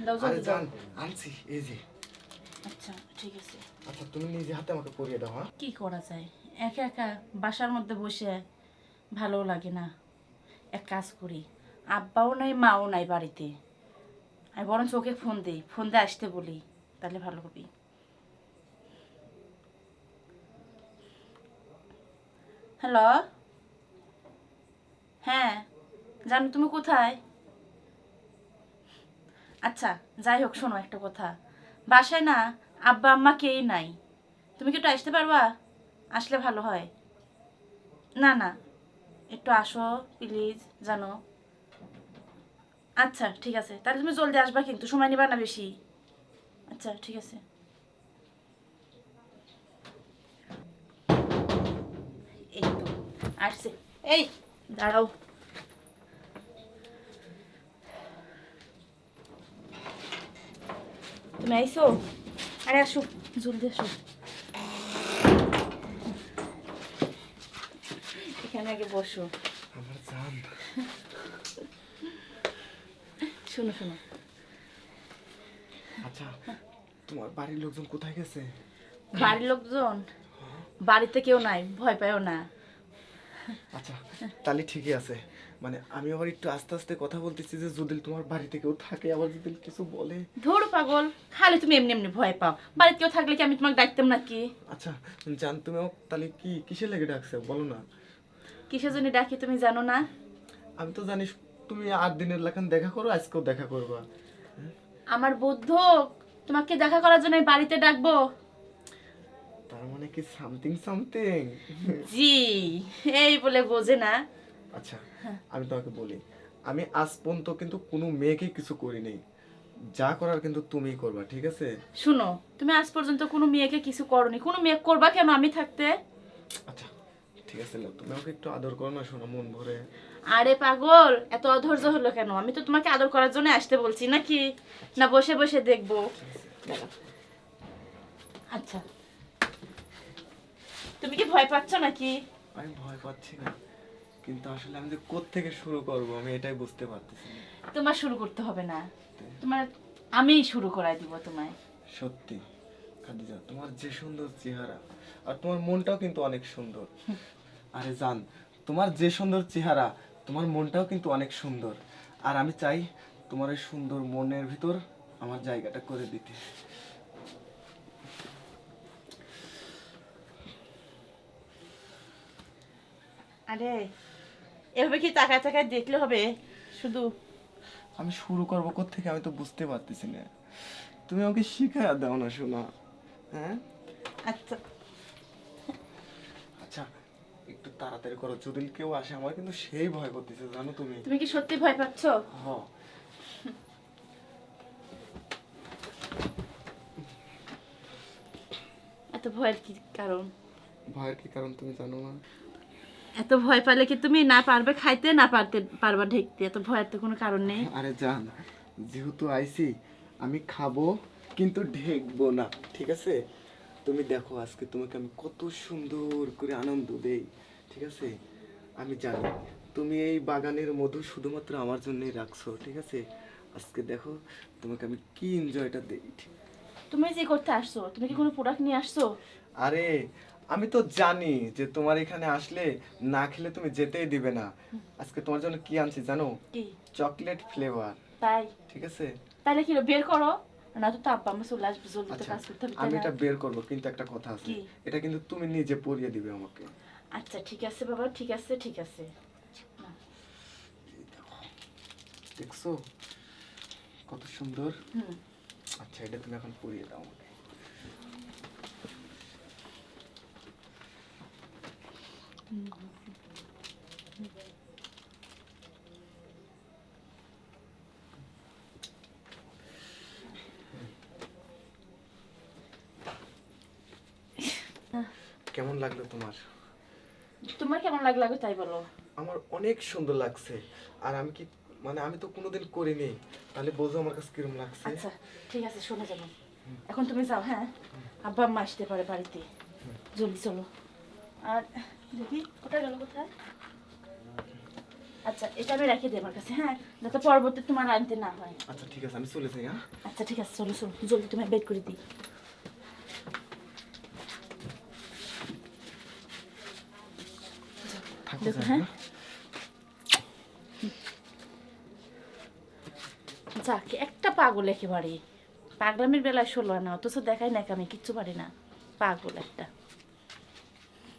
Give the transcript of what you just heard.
দাও আরে জলদি দাও। জান, আনছি এই যে। আচ্ছা ঠিক আছে। আচ্ছা তুমি নিজে হাতে আমাকে পরিয়ে দাও। হ্যাঁ কি করা যায়, একা একা বাসার মধ্যে বসে ভালো লাগে না। এক কাজ করি, আব্বাও নাই মাও নাই বাড়িতে, আমি বরঞ্চ ওকে ফোন দিই, ফোন দিয়ে আসতে বলি, তাহলে ভালো হবে। হ্যালো, হ্যাঁ জানো তুমি কোথায়? আচ্ছা যাই হোক, শোনো একটা কথা, বাসায় না আব্বা আম্মা কেই নাই, তুমি কি একটু আসতে পারবা? আসলে ভালো হয়। না না, একটু আসো প্লিজ, জানো। আচ্ছা ঠিক আছে, তাহলে তুমি জলদি আসবা, কিন্তু সময় নিবা না বেশি। আচ্ছা ঠিক আছে। এই তো আসছে। এই দাঁড়াও, তুমি আইসো? আরে আসো, জলদি আসো, এখানে আগে বসো। আমার জান। শোনো শোনো, আচ্ছা তোমার বাড়ির লোকজন কোথায় গেছে? বাড়ির লোকজন বাড়িতে কেউ নাই, ভয় পাইও না। আচ্ছা তাহলে ঠিকই আছে। মানে আমি আবার একটু আস্তে আস্তে কথা বলতেছি যে যদি তোমার বাড়িতে কেউ থাকে, আবার যদি কিছু বলে। ধর পাগল, খালি তুমি এমনি এমনি ভয় পাও, বাড়িতে কেউ থাকলে কি আমি তোমাকে ডাকতাম নাকি? আচ্ছা জান, তুমি আমাকে তাহলে কি কিসে লেগে ডাকছে বলো না। কিসের জন্য ডাকি তুমি জানো না? আমি তো জানিস তুমি 8 দিনের লেখান দেখা করো, আজকেও দেখা করবা। আমার বুদ্ধ, তোমাকে দেখা করার জন্য আমি বাড়িতে ডাকবো? তার মানে কি সামথিং সামথিং? জি, এই বলে বোঝে না। আচ্ছা আমি তোমাকে বলি, আমি আজ পর্যন্ত কিন্তু কোনো মেয়েকে কিছু করিনি। যা করার কিন্তু তুমিই করবা, ঠিক আছে? শুনো, তুমি আজ পর্যন্ত কোনো মেয়েকে কিছু করনি, কোনো মেয়ে করবা কেন আমি থাকতে? আচ্ছা ঠিক আছে, লাও, তুমি আমাকে একটু আদর করো না, শোনো মন ভরে। আরে পাগল, এত অধৈর্য হলো কেন? আমি তো তোমাকে আদর করার জন্য আসতে বলছি নাকি, না বসে বসে দেখবো? দাঁড়াও। আচ্ছা, তুমি কি ভয় পাচ্ছ নাকি? আমি ভয় পাচ্ছি না, কিন্তু আসলে আমি যে কোত্থেকে শুরু করব আমি এটাই বুঝতে পারতেছি না। তোমার শুরু করতে হবে না, তোমার আমিই শুরু করাই দিব তোমায়। সত্যি খাদিজা, তোমার যে সুন্দর চেহারা, আর তোমার মনটাও কিন্তু অনেক সুন্দর। আরে জান, তোমার যে সুন্দর চেহারা, তোমার মনটাও কিন্তু অনেক সুন্দর। আর আমি চাই তোমার এই সুন্দর মনের ভিতর আমার জায়গাটা করে দিতে। আরে এভাবে কি তাকায় তাকায় দেখলে হবে শুধু? আমি শুরু করবো কোত্থেকে আমি তো বুঝতে পারতেছি না। তুমি আমাকে শিখায়া দাও না শোনা। হ্যাঁ আচ্ছা আচ্ছা, একটু তাড়াতাড়ি করো, যদি কেউ আসে আমার কিন্তু সেই ভয় করতেছে জানো তুমি। তুমি কি সত্যি ভয় পাচ্ছ? হ এত ভয়ের কি কারণ? ভয়ের কি কারণ তুমি জানো না? এত ভয় পেলে কি তুমি না পারবে খাইতে, না পারতে পারবা ঢেকতে? এত ভয়ের তো কোনো কারণ নেই। আরে জান, যেহেতু আইছি আমি খাবো কিন্তু ঢেকবো না, ঠিক আছে? তুমি দেখো আজকে তোমাকে আমি কত সুন্দর করে আনন্দ দেই, ঠিক আছে? আমি জানি তুমি এই বাগানের মধু শুধুমাত্র আমার জন্যই রাখছো, ঠিক আছে? আজকে দেখো তোমাকে আমি কি এনজয়টা দেই। তুমি যে করতে আসছো, তুমি কি কোনো প্রোডাক্ট নিয়ে আসছো? আরে আমি তো জানি যে তোমার এখানে আসলে না খেলে তুমি যেতেই দিবে না। আজকে তোমার জন্য কি আনছি জানো? কি? চকলেট ফ্লেভার, তাই? ঠিক আছে? তাহলে কি বের করো, না তো আব্বা আমার চলে আসবে, জলদি তো আচ্ছা কাজ করতে হবে, তাই আমি না? এটা বের করবো, কিন্তু একটা কথা আছে। কি? এটা কিন্তু তুমি নিজে পরিয়ে দিবে আমাকে। আচ্ছা ঠিক আছে বাবা, ঠিক আছে ঠিক আছে। দেখছো কত সুন্দর? হুম। আচ্ছা এটা তুমি এখন পরিয়ে দাও আমাকে। কেমন লাগলো তোমার? তোমার কেমন লাগলো আগে তাই বলো। আমার অনেক সুন্দর লাগছে। আর আমি কি, মানে আমি তো কোনোদিন করিনি, তাহলে বোঝো আমার কাছে কিরকম লাগছে। আচ্ছা ঠিক আছে, শোনা যাবো, এখন তুমি যাও। হ্যাঁ, আব্বা আম্মা আসতে পারে বাড়িতে, জলদি চলো। আর দেখি কোথায় গেল, কোথায়? আচ্ছা এটা আমি রেখে দিই আমার কাছে, হ্যাঁ, যাতে পরবর্তী তোমার আনতে না হয়। আচ্ছা ঠিক আছে, আমি চলে যাই। হ্যাঁ, আচ্ছা ঠিক আছে, চলো চলো জলদি তুমি বের করে দিই। থাকো দেখো, যাই, হ্যাঁ। হ্যাঁ? যাক, একটা পাগল একেবারে, পাগলামির বেলায় 16 না, অথচ দেখাই না আমি কিচ্ছু পারি না, পাগল একটা।